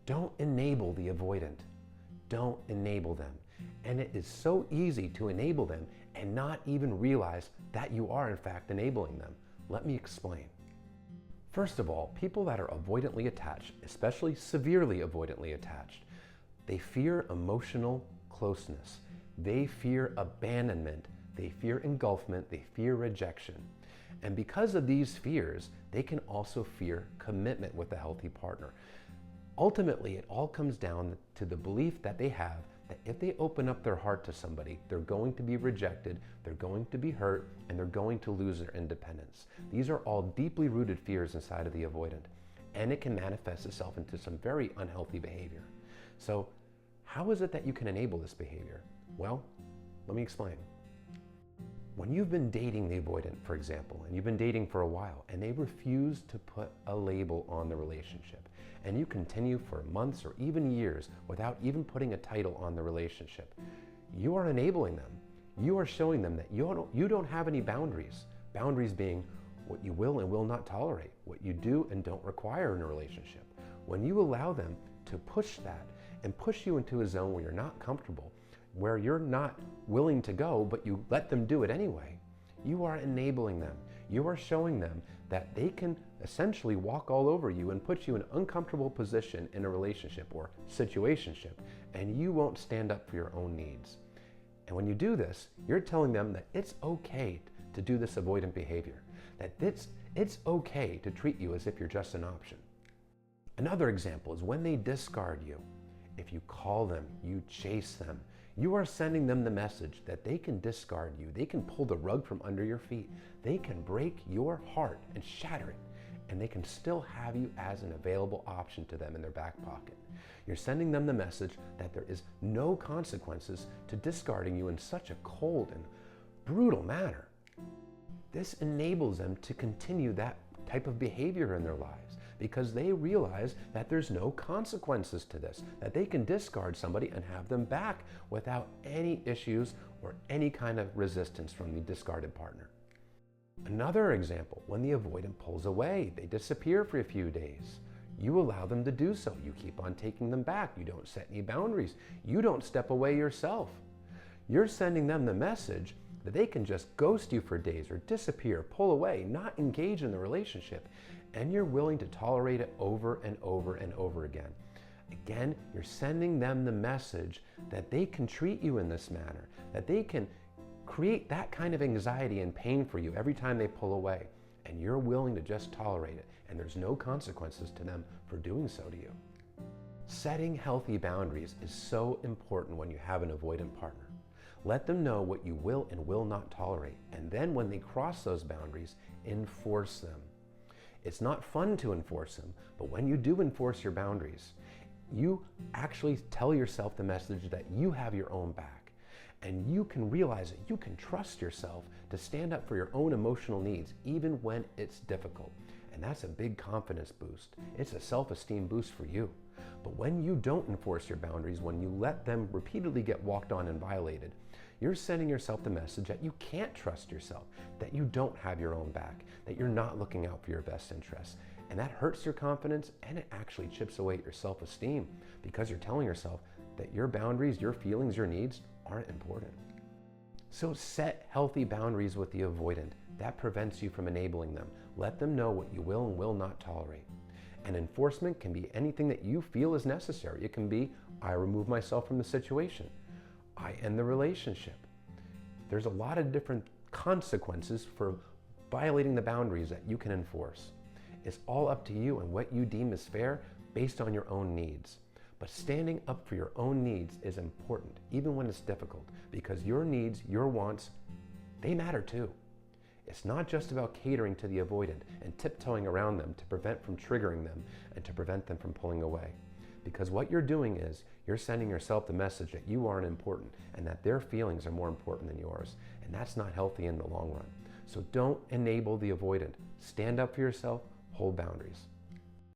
Don't enable the avoidant. Don't enable them. And it is so easy to enable them and not even realize that you are in fact enabling them. Let me explain. First of all, people that are avoidantly attached, especially severely avoidantly attached, they fear emotional closeness. They fear abandonment. They fear engulfment. They fear rejection. And because of these fears, they can also fear commitment with a healthy partner. Ultimately, it all comes down to the belief that they have that if they open up their heart to somebody, they're going to be rejected, they're going to be hurt, and they're going to lose their independence. These are all deeply rooted fears inside of the avoidant, and it can manifest itself into some very unhealthy behavior. So, how is it that you can enable this behavior? Well, let me explain. When you've been dating the avoidant, for example, and you've been dating for a while, and they refuse to put a label on the relationship, and you continue for months or even years without even putting a title on the relationship, you are enabling them. You are showing them that you don't have any boundaries. Boundaries being what you will and will not tolerate, what you do and don't require in a relationship. When you allow them to push that and push you into a zone where you're not comfortable, where you're not willing to go, but you let them do it anyway, you are enabling them. You are showing them that they can essentially walk all over you and put you in an uncomfortable position in a relationship or situationship, and you won't stand up for your own needs. And when you do this, you're telling them that it's okay to do this avoidant behavior, that it's okay to treat you as if you're just an option. Another example is when they discard you. If you call them, you chase them, you are sending them the message that they can discard you. They can pull the rug from under your feet. They can break your heart and shatter it, and they can still have you as an available option to them in their back pocket. You're sending them the message that there is no consequences to discarding you in such a cold and brutal manner. This enables them to continue that type of behavior in their lives because they realize that there's no consequences to this, that they can discard somebody and have them back without any issues or any kind of resistance from the discarded partner. Another example, when the avoidant pulls away, they disappear for a few days. You allow them to do so. You keep on taking them back. You don't set any boundaries. You don't step away yourself. You're sending them the message that they can just ghost you for days or disappear, pull away, not engage in the relationship, and you're willing to tolerate it over and over and over again. Again, you're sending them the message that they can treat you in this manner, that they can create that kind of anxiety and pain for you every time they pull away, and you're willing to just tolerate it, and there's no consequences to them for doing so to you. Setting healthy boundaries is so important when you have an avoidant partner. Let them know what you will and will not tolerate, and then when they cross those boundaries, enforce them. It's not fun to enforce them, but when you do enforce your boundaries, you actually tell yourself the message that you have your own back, and you can realize that you can trust yourself to stand up for your own emotional needs, even when it's difficult. And that's a big confidence boost. It's a self-esteem boost for you. But when you don't enforce your boundaries, when you let them repeatedly get walked on and violated, you're sending yourself the message that you can't trust yourself, that you don't have your own back, that you're not looking out for your best interests. And that hurts your confidence, and it actually chips away at your self-esteem because you're telling yourself that your boundaries, your feelings, your needs aren't important. So set healthy boundaries with the avoidant. That prevents you from enabling them. Let them know what you will and will not tolerate. And enforcement can be anything that you feel is necessary. It can be, I remove myself from the situation. I end the relationship. There's a lot of different consequences for violating the boundaries that you can enforce. It's all up to you and what you deem is fair based on your own needs. But standing up for your own needs is important, even when it's difficult, because your needs, your wants, they matter too. It's not just about catering to the avoidant and tiptoeing around them to prevent from triggering them and to prevent them from pulling away. Because what you're doing is you're sending yourself the message that you aren't important and that their feelings are more important than yours. And that's not healthy in the long run. So don't enable the avoidant. Stand up for yourself, hold boundaries.